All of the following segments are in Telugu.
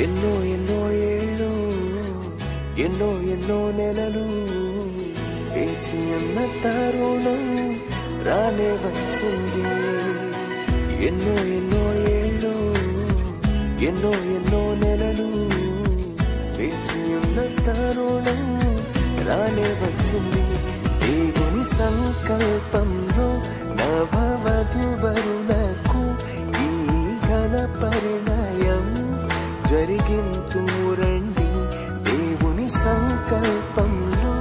ఎన్నో ఎన్నో ఏళ్ళు ఎన్నో ఎన్నో నెలలు వేచి ఉన్న తరుణం రానే వచ్చింది. ఎన్నో ఎన్నో ఏళ్ళు ఎన్నో ఎన్నో నెలలు వేచి ఉన్న తరుణం రానే వచ్చింది. దేవుని సంకల్పంలో నవవధువరులకు ఈ ఘన పరిణయం జరిగింతు రండి. దేవుని సంకల్పంలో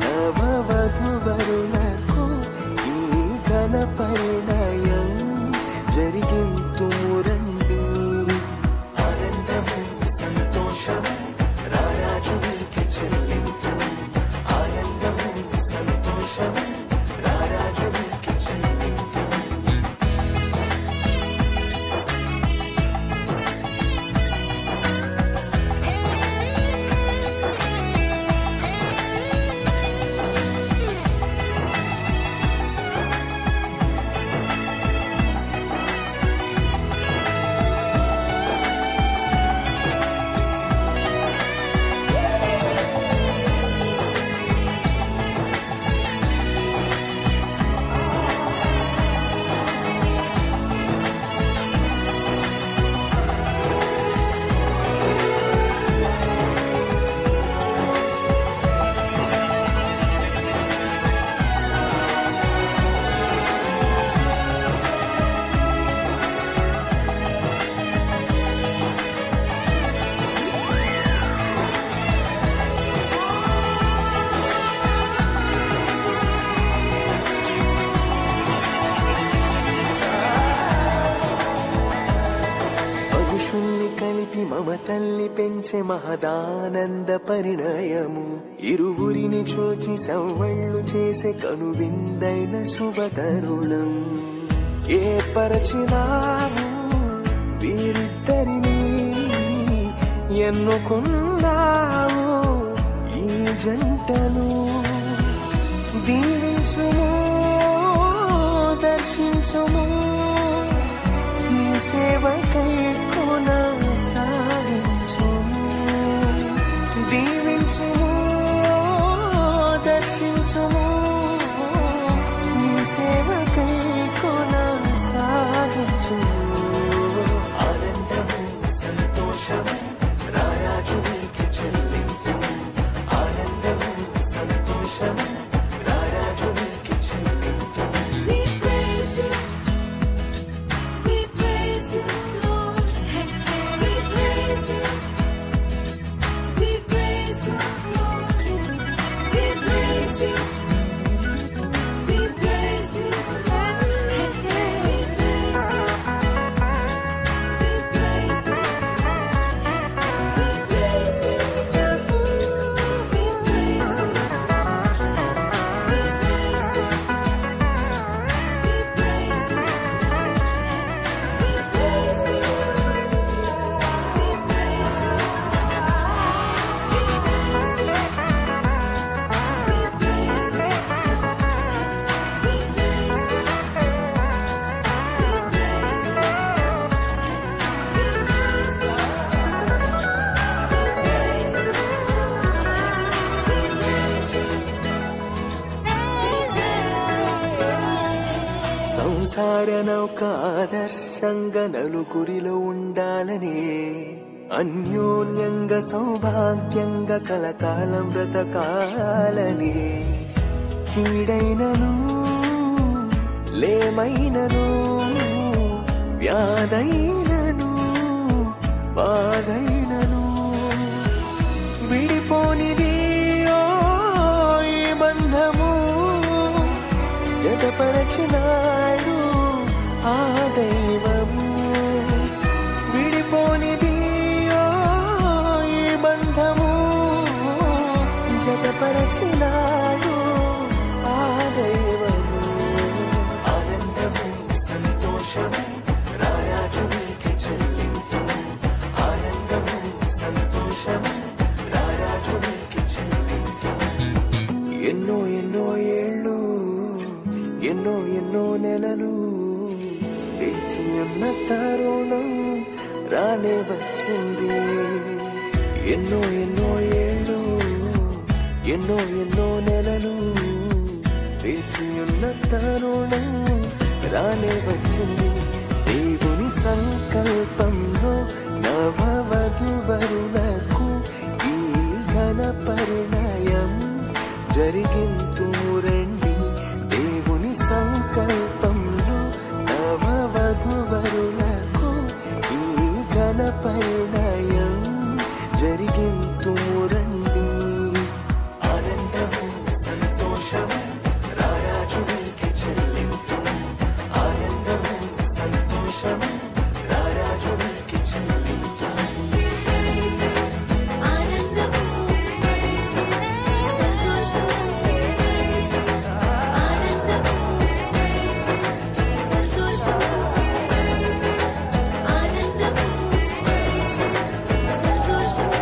నవవధువరులకు ఈ ఘన పరిణయం జరిగింతు రండి. ఆనందము సంతోషము రారాజు నీకే చెల్లింతు. ఆనందము సంతోషము రారాజు నీకే చెల్లింతు. కలిపి మమతల్ని పెంచే మహదానంద పరిణయము. ఇరువురిని చూచి సవ్వళ్ళు చేసే కనువిందైన శుభతరుణం. ఏర్పరచినావు వీరిద్దరిని, ఎన్నుకున్నావు ఈ జంటను. దీవించుము దర్శించుము నీ సేవకై కొనసాగించుము. దీవించుము దర్శించుము నీ సేవకై కొనసాగించుము. ఆనందము సంతోషము రారాజు నీకే చెల్లింతు. ఆనందము సంతోషము రారాజు నీకే చెల్లింతు. సంసార నౌక ఆదర్శంగా నలుగురిలో ఉండాలని, అన్యోన్యంగా సౌభాగ్యంగా కలకాలం బ్రతకాలని. కీడైనను లేమైనను వ్యాధైనను బాధైనను విడిపోనిది ఈ బంధము. జతపరచినాడు ఆ దైవము. విడిపోనిది ఈ బంధము. జతపరచినాడు ఆ దైవము. ఆనందము సంతోషము రారాజు నీకే చెల్లింతు. ఆనందము సంతోషము రారాజు నీకే చెల్లింతు. ఎన్నో ఎన్నో ఏళ్ళు ఎన్నో ఎన్నో నెలలు వేచి ఉన్న తరుణం రానే వచ్చింది. ఎన్నో ఎన్నో ఏళ్ళు, ఎన్నో ఎన్నో నెలలు వేచి ఉన్న తరుణం రానే వచ్చింది. దేవుని సంకల్పంలో నవవధువరులకు ఈ ఘన పరిణయం జరిగింతు రండి. దేవుని సంకల్పంలో నవవధువరులకు ఈ ఘన పరిణయం జరిగింతు రండి. ఆనందము సంతోషము రారాజునికి చెల్లింతు. ఆనందము సంతోషము రారాజునికి చెల్లింతు. ఆనందము సంతోషము ఆనందము సంతోషము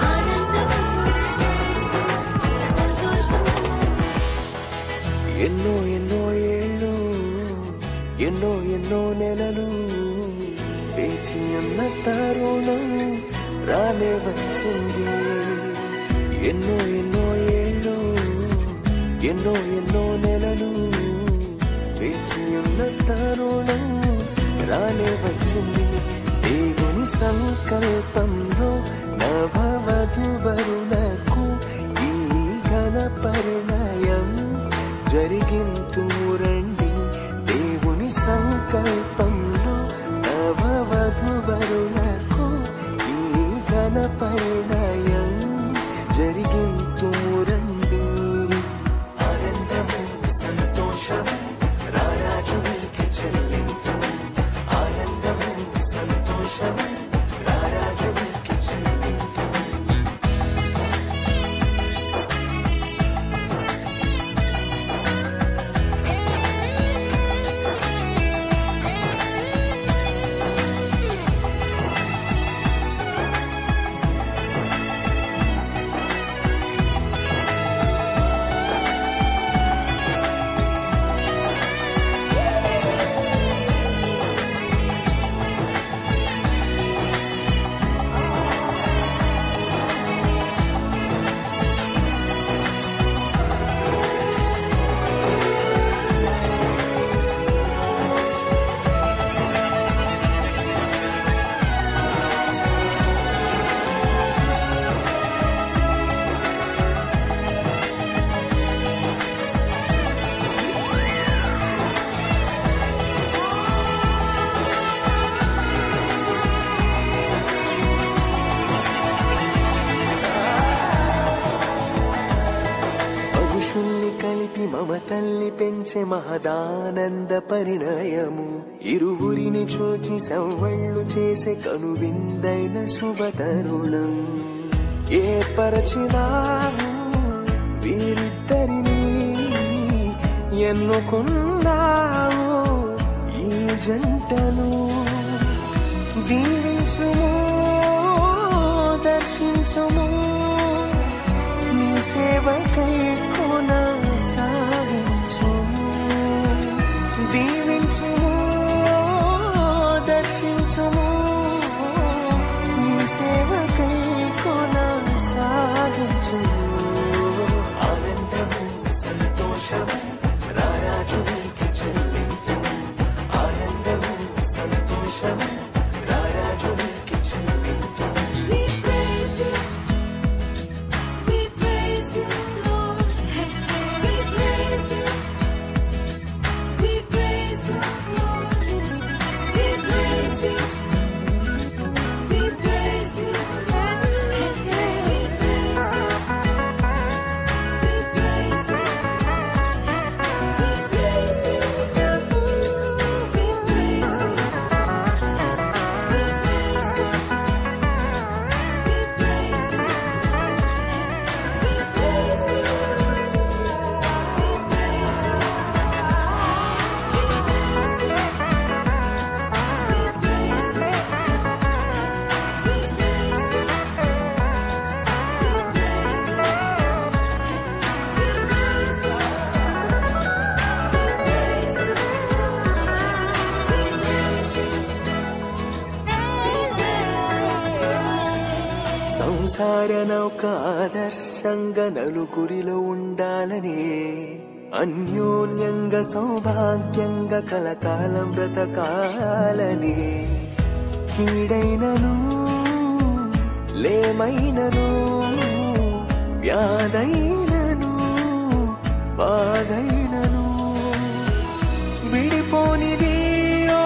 ఆనందము సంతోషము ఎన్నో ఎన్నో ఏళ్ళు, ఎన్నో ఎన్నో నెలలు వేచి ఉన్న తరుణం రానే వచ్చింది. ఎన్నో ఎన్నో ఏళ్ళు, ఎన్నో ఎన్నో నెలలు వేచి ఉన్న తరుణం రానే వచ్చింది. దేవుని సంకల్పంలో నవవధువరులకు ఈ ఘన పరిణయం జరిగింతు రండి. దేవుని సంకల్పంలో నవవధువరులకు ఈ ఘన పరిణయం జరిగింతు రండి. ఆనందము సంతోషము రారాజునికి చెల్లింతు. ఆనందము సంతోషము రారాజునికి చెల్లింతు. కలిపి మమతల్ని పెంచే మహదానంద పరిణయము. ఇరువురిని చూచి సవ్వళ్ళు చేసే కనువిందైన శుభతరుణం. ఏర్పరచినావు వీరిద్దరిని, ఎన్నుకున్నావు ఈ జంటను. దీవించుము దర్శించుము, నీ సేవకై కొనసాగించుము. దీవించుము దర్శించుము, నీ సేవకై కొనసాగించుము. ఆనందము సంతోషము రారాజునికి చెల్లింతు. ఆనందము సంతోషము రారాజునికి చెల్లింతు. We praise you, we praise you, Lord. We praise you, we praise you, Lord. We praise you, we praise you, Lord. We praise you, we praise you, we praise you, we praise you. సంసార నౌక ఆదర్శంగా నలుగురిలో ఉండాలని అన్యోన్యంగా సౌభాగ్యంగా కలకాలం బ్రతకాలని కీడైనను లేమైనను వ్యాధైనను బాధైనను విడిపోనిది ఓ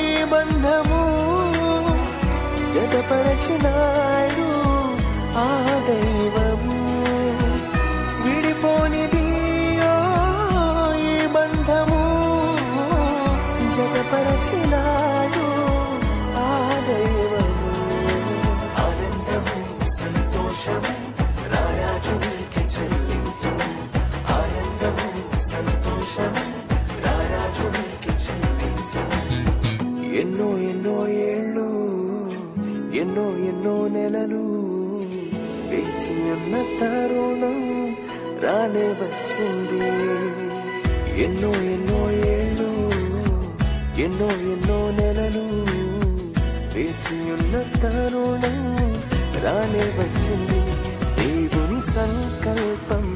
ఈ బంధము జతపరచినాడు ఆ దైవము విడిపోనిది ఓ ఈ బంధము జతపరచినాడు ఆ దైవము ఆనందము సంతోషము రారాజు నీకే చెల్లింతు ఆనందము సంతోషము రారాజు నీకే చెల్లింతు ఎన్నో ఎన్నో ఏళ్ళు ఎన్నో ఎన్నో నెలలు వేచి ఉన్న తరుణం రానే వచ్చింది ఎన్నో ఎన్నో ఏళ్ళు ఎన్నో ఎన్నో నెలలు వేచి ఉన్న తరుణం రానే వచ్చింది దేవుని సంకల్పం